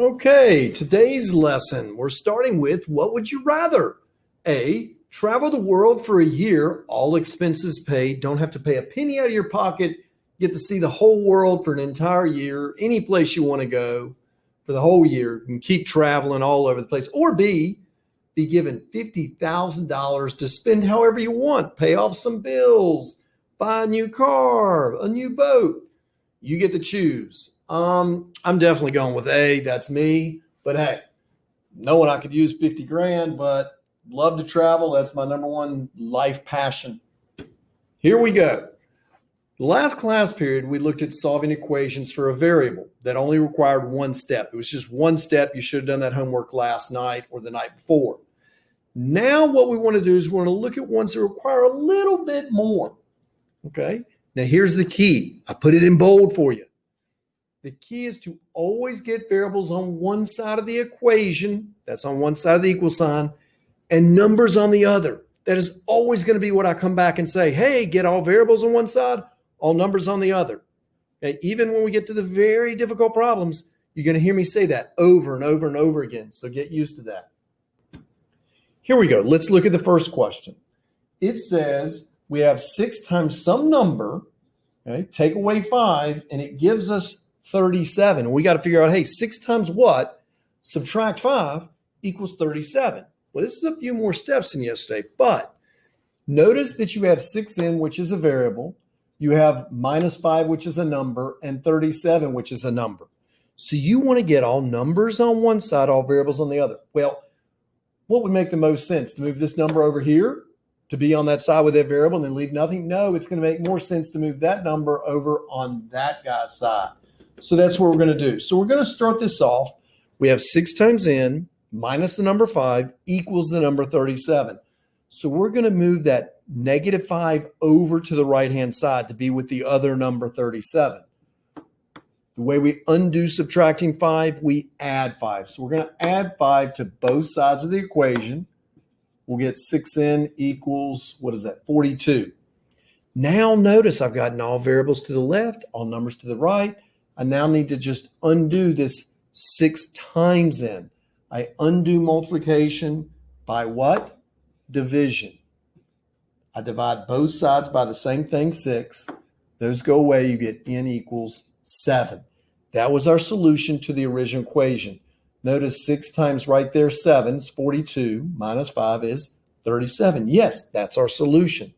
Okay, today's lesson, we're starting with what would you rather? A, travel the world for a year, all expenses paid, don't have to pay a penny out of your pocket, get to see the whole world for an entire year, any place you want to go for the whole year, and keep traveling all over the place. Or B, be given $50,000 to spend however you want, pay off some bills, buy a new car, a new boat. You get to choose. I'm definitely going with A. That's me. But hey, knowing I could use 50 grand, but love to travel. That's my number one life passion. Here we go. The last class period, we looked at solving equations for a variable that only required one step. It was just one step. You should have done that homework last night or the night before. Now what we want to do is we want to look at ones that require a little bit more. Okay. Now here's the key. I put it in bold for you. The key is to always get variables on one side of the equation, that's on one side of the equal sign, and numbers on the other. That is always going to be what I come back and say, hey, get all variables on one side, all numbers on the other. Okay? Even when we get to the very difficult problems, you're going to hear me say that over and over and over again. So get used to that. Here we go. Let's look at the first question. It says we have 6 times some number, okay, take away 5, and it gives us 37. And we got to figure out, hey, 6 times what? Subtract 5 equals 37. Well, this is a few more steps than yesterday, but notice that you have 6n, which is a variable. You have minus 5, which is a number, and 37, which is a number. So you want to get all numbers on one side, all variables on the other. Well, what would make the most sense? To move this number over here, to be on that side with that variable and then leave nothing? No, it's going to make more sense to move that number over on that guy's side. So that's what we're going to do. So we're going to start this off. We have 6 times n minus the number 5 equals the number 37. So we're going to move that negative 5 over to the right-hand side to be with the other number 37. The way we undo subtracting 5, we add 5. So we're going to add 5 to both sides of the equation. We'll get 6n equals, 42. Now notice I've gotten all variables to the left, all numbers to the right. I now need to just undo this 6 times n. I undo multiplication by what? Division. I divide both sides by the same thing, 6. Those go away. You get n equals 7. That was our solution to the original equation. Notice 6 times right there, 7 is 42, minus 5 is 37. Yes, that's our solution.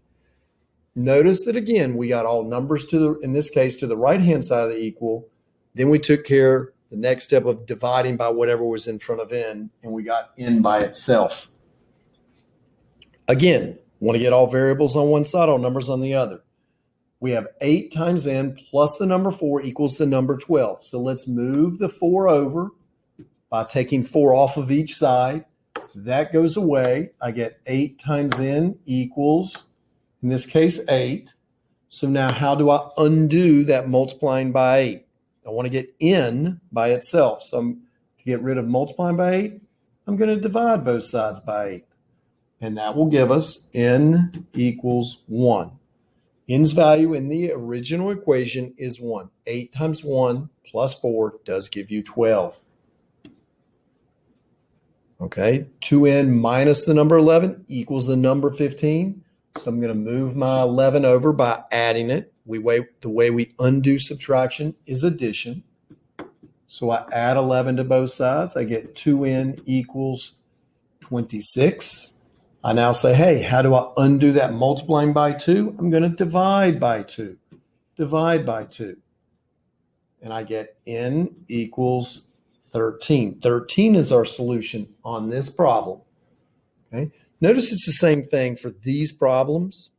Notice that again, we got all numbers in this case, to the right-hand side of the equal. Then we took care of the next step of dividing by whatever was in front of n, and we got n by itself. Again, want to get all variables on one side, all numbers on the other. We have 8 times n plus the number 4 equals the number 12. So let's move the 4 over by taking 4 off of each side. That goes away. I get 8 times n equals, in this case, 8. So now how do I undo that multiplying by 8? I want to get n by itself. So to get rid of multiplying by 8, I'm going to divide both sides by 8. And that will give us n equals 1. N's value in the original equation is 1. 8 times 1 plus 4 does give you 12. Okay, 2n minus the number 11 equals the number 15. So I'm going to move my 11 over by adding it. The way we undo subtraction is addition. So I add 11 to both sides. I get 2n equals 26. I now say, hey, how do I undo that multiplying by 2? I'm going to divide by 2. Divide by 2. And I get n equals 13. 13 is our solution on this problem. Okay. Notice it's the same thing for these problems.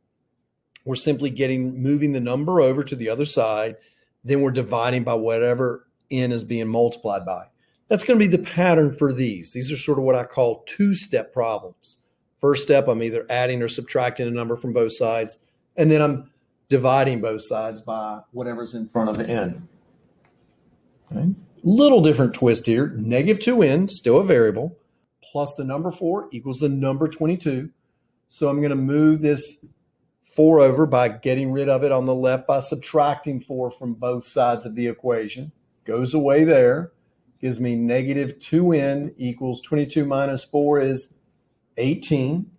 We're simply moving the number over to the other side. Then we're dividing by whatever n is being multiplied by. That's going to be the pattern for these. These are sort of what I call two-step problems. First step, I'm either adding or subtracting a number from both sides, and then I'm dividing both sides by whatever's in front of n. Okay. Little different twist here. Negative 2n, still a variable, plus the number 4 equals the number 22. So I'm going to move this 4 over by getting rid of it on the left by subtracting 4 from both sides of the equation. Goes away there. gives me negative 2n equals 22 minus 4 is 18.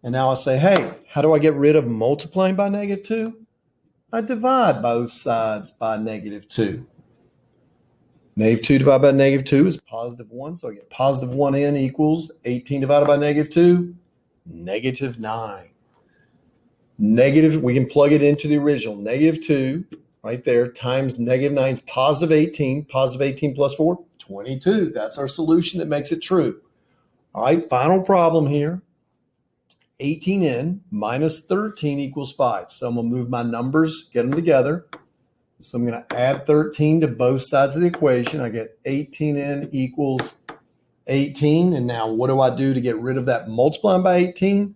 And now I say, hey, how do I get rid of multiplying by negative 2? I divide both sides by negative 2. Negative 2 divided by negative 2 is positive 1. So I get positive 1n equals 18 divided by negative 2, negative 9. Negative, we can plug it into the original. Negative 2 right there times negative 9 is positive 18. Positive 18 plus 4, 22. That's our solution that makes it true. All right, final problem here. 18n minus 13 equals 5. So I'm going to move my numbers, get them together. So I'm going to add 13 to both sides of the equation. I get 18n equals 18. And now what do I do to get rid of that multiplying by 18?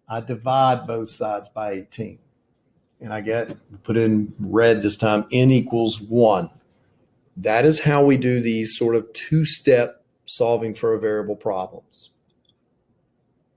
I divide both sides by 18. And I get, put in red this time, n equals 1. That is how we do these sort of two-step solving for a variable problems.